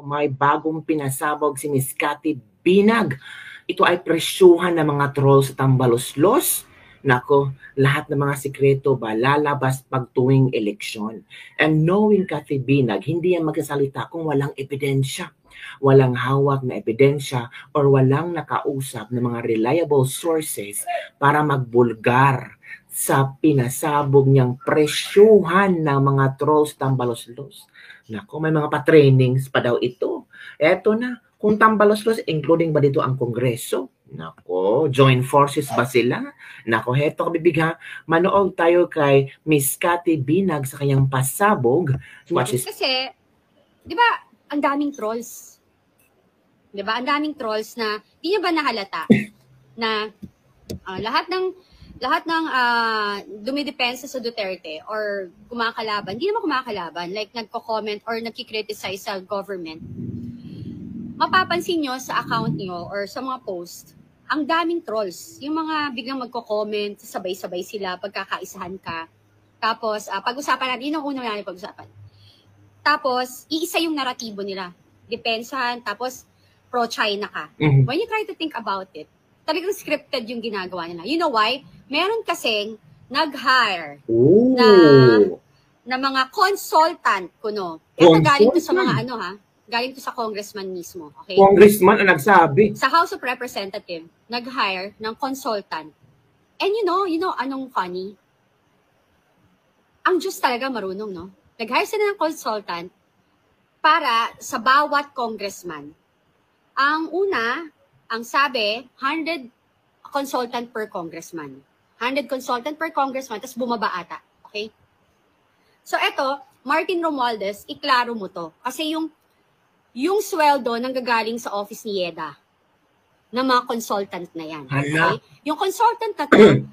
May bagong pinasabog si Miss Cathy Binag. Ito ay presyuhan ng mga trolls sa Tambaloslos. Nako, lahat ng mga sikreto ba lalabas pag tuwing eleksyon. And knowing Cathy Binag, hindi yan magsasalita kung walang ebidensya. Walang hawak na ebidensya or walang nakausap ng mga reliable sources para magbulgar sa pinasabog niyang presyuhan ng mga trolls Tambaloslos. Nako, may mga pa-trainings pa daw ito. Eto na, kung Tambaloslos, including ba dito ang Kongreso? Nako, join forces ba sila? Nako, heto kabibigha, manood tayo kay Miss Cathy Binag sa kanyang pasabog. Kasi, di ba, ang daming trolls. Di ba, ang daming trolls na, di niya ba nahalata na lahat ng dumidepensa sa Duterte or kumakalaban, hindi naman kumakalaban, like nagko-comment or nagki-criticize sa government, mapapansin nyo sa account nyo or sa mga post, ang daming trolls. Yung mga biglang magko-comment, sabay-sabay sila, pagkakaisahan ka. Tapos, pag-usapan natin, yun ang una natin pag-usapan. Tapos, iisa yung naratibo nila. Depensahan, tapos pro-China ka. When you try to think about it, talagang scripted yung ginagawa nila. You know why? Meron kasing nag-hire na mga consultant kuno. Ito galing to sa mga galing to sa congressman mismo. Okay? Congressman ang nagsabi. Sa House of Representatives, nag-hire ng consultant. And you know, anong funny? Ang Diyos talaga marunong, no? Nag-hire sila ng consultant para sa bawat congressman. Ang una, ang sabi, 100 consultant per congressman. 100 consultant per congressman, tapos bumaba ata. Okay? So, eto, Martin Romualdez, iklaro mo to. Kasi yung sweldo nanggagaling sa office ni Yeda ng mga consultant na yan. Okay? Yung consultant na to,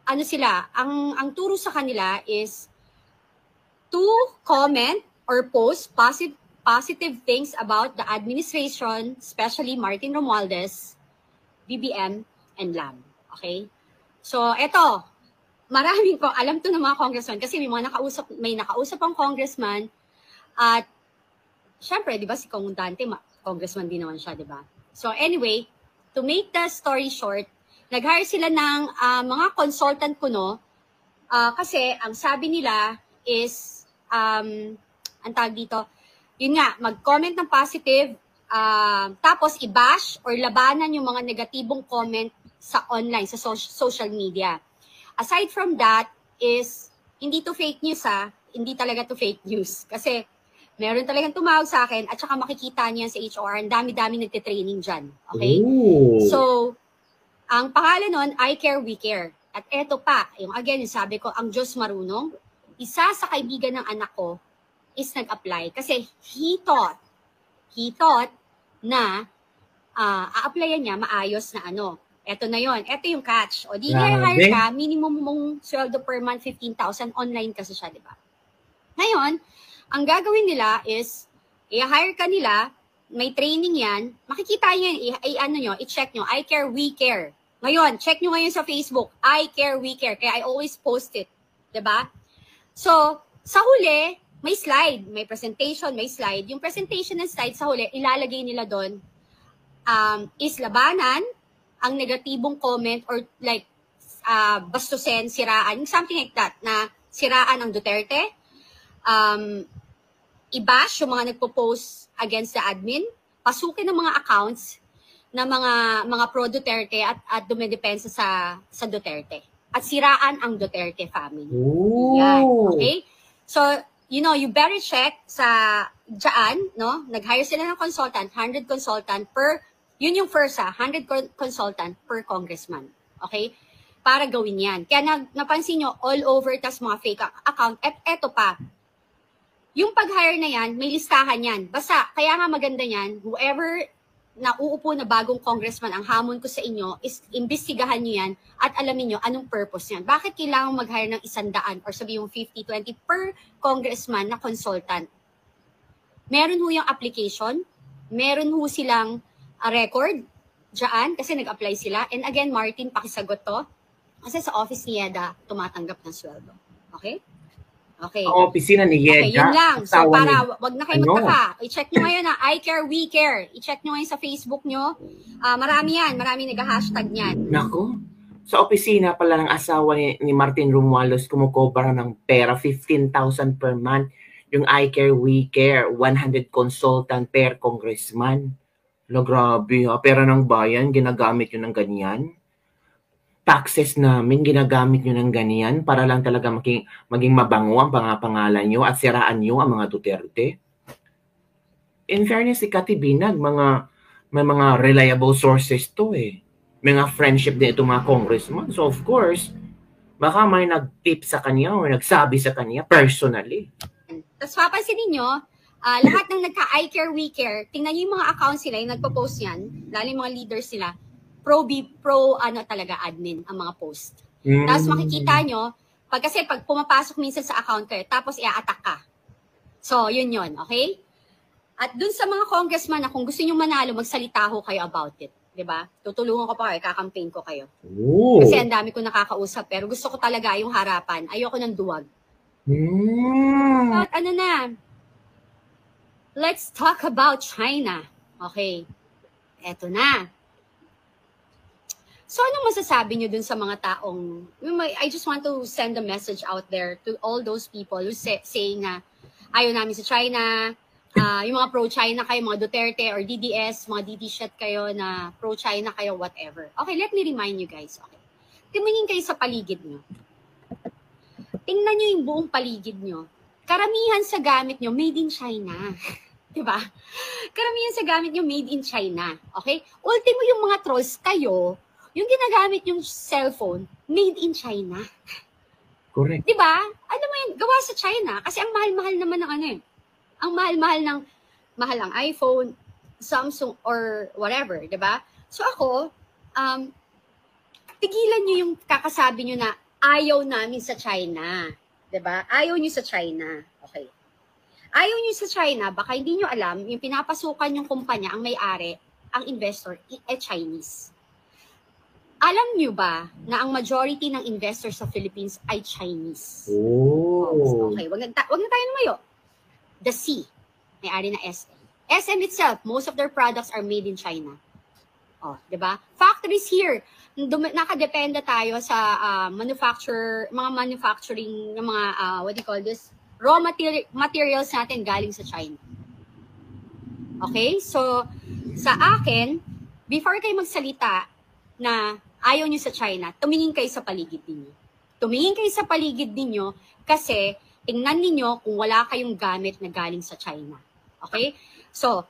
ang turo sa kanila is to comment or post positive things about the administration, especially Martin Romualdez, BBM, and LAM. Okay? So, eto, maraming ko, alam to ng mga congressman kasi may nakausap ang congressman at syempre, di ba si Kong Dante, congressman din naman siya, di ba? So, anyway, to make the story short, nag-hire sila ng mga consultant kuno kasi ang sabi nila is, ang tawag dito, yun nga, mag-comment ng positive, tapos i-bash or labanan yung mga negatibong comment sa online, sa social media. Aside from that is, hindi to fake news hindi talaga to fake news. Kasi meron talagang tumawag sa akin at saka makikita niyan sa HR, ang dami-dami nagtitraining dyan. Okay? Ooh. So, ang pangalan nun, I Care, We Care. At eto pa, yung sabi ko, ang Diyos marunong, isa sa kaibigan ng anak ko is nag-apply kasi he thought na a-applyan niya maayos na Eto na yon. Eto yung catch. O di hire ka, minimum mong sweldo per month 15,000, online kasi siya, di ba? Ngayon, ang gagawin nila is i-hire ka nila, may training yan, makikita niyo i-check nyo, I Care, We Care. Ngayon, check nyo ngayon sa Facebook, I Care, We Care. Kaya I always post it. Di ba? So, sa huli, may slide, may presentation, may slide. Yung presentation and slide sa huli, ilalagay nila doon is labanan ang negatibong comment or like bastusin, siraan, something like that, na siraan ang Duterte, i-bash yung mga nagpo-post against the admin, pasukin ng mga accounts na mga pro-Duterte at dumidepensa sa Duterte. At siraan ang Duterte family. Ooh. Yan, okay? So, you better check sa dyan, no? Nag-hire sila ng consultant, 100 consultant per, yun yung first 100 consultant per congressman. Okay? Para gawin yan. Kaya napansin nyo, all over, tas mga fake account. At eto pa, yung pag-hire na yan, may listahan yan. Basta, kaya nga maganda yan, whoever na uupo na bagong congressman, ang hamon ko sa inyo is imbestigahan nyo yan at alamin nyo anong purpose yan. Bakit kailangan mag-hire ng 100 or sabi yung 50-20 per congressman na consultant? Meron ho yung application, meron ho silang record dyan kasi nag-apply sila. And again, Martin, pakisagot to. Kasi sa office ni Yeda, tumatanggap ng sweldo. Okay? Okay. Ang opisina ni Okay, Yeda. yun lang. So, asawa para ni- wag na kayo magtaka. I-check nyo ngayon na I care, we care. I-check nyo ngayon sa Facebook nyo. Marami yan. Marami nag-hashtag yan. Nako. Sa opisina pala ng asawa ni Martin Romualdez, kumukobra ng pera, 15,000 per month. Yung I care, we care, 100 consultant per congressman. Lo, grabe ha. Pera ng bayan, ginagamit yun ng ganyan. Taxes namin, ginagamit nyo ng ganyan para lang talaga maging mabango ang pangalan nyo at siraan nyo ang mga Duterte. In fairness, si Cathy Binag, may mga reliable sources to eh. May mga friendship din itong mga congressman. So of course, baka may nag-tip sa kanya o nagsabi sa kanya personally. Tapos papansin ninyo, lahat ng nagka-I care, we care, tingnan nyo yung mga accounts sila, yung nagpo-post yan, lalo yung mga leaders sila, pro talaga admin ang mga post. Tapos makikita nyo, kasi pag pumapasok minsan sa account kayo, tapos i-attack ka. So, yun, okay? At dun sa mga congressman na kung gusto nyo manalo, magsalita ho kayo about it. Diba? Tutulungan ko pa kayo, kakampaign ko kayo. Ooh. Kasi ang dami ko nakakausap, pero gusto ko talaga yung harapan. Ayoko ng duwag. At let's talk about China. Okay. Eto na. So, anong masasabi nyo dun sa mga taong, I just want to send a message out there to all those people who saying na ayaw namin sa China, yung mga pro-China kayo, mga Duterte or DDS, mga DD-shit kayo na pro-China kayo, whatever. Okay, let me remind you guys. Okay. Tumingin kayo sa paligid nyo. Tingnan nyo yung buong paligid nyo. Karamihan sa gamit nyo, made in China. Diba? Karamihan sa gamit nyo, made in China. Okay? Ultimo yung mga trolls kayo, yung ginagamit yung cellphone, made in China. Correct. Diba? Ano mo yun? Gawa sa China. Kasi ang mahal-mahal naman ng ang mahal-mahal ng ang iPhone, Samsung, or whatever. Diba? So ako, tigilan nyo yung kakasabi nyo na ayaw namin sa China. Diba? Ayaw nyo sa China. Okay. Ayaw nyo sa China, baka hindi nyo alam, yung pinapasukan yung kumpanya, ang may-ari, ang investor, Chinese. Alam nyo ba na ang majority ng investors sa Philippines ay Chinese? Oh. Okay, wag na tayo lumayo. The C, may-ari na SM. SM itself, most of their products are made in China. Oh, 'di ba? Factories here, nakadepende tayo sa mga manufacturing ng mga what do you call this? Raw materials natin galing sa China. Okay? So, sa akin, before kayo magsalita na ayaw nyo sa China, tumingin kayo sa paligid ninyo. Tumingin kayo sa paligid ninyo kasi tingnan ninyo kung wala kayong gamit na galing sa China. Okay? So,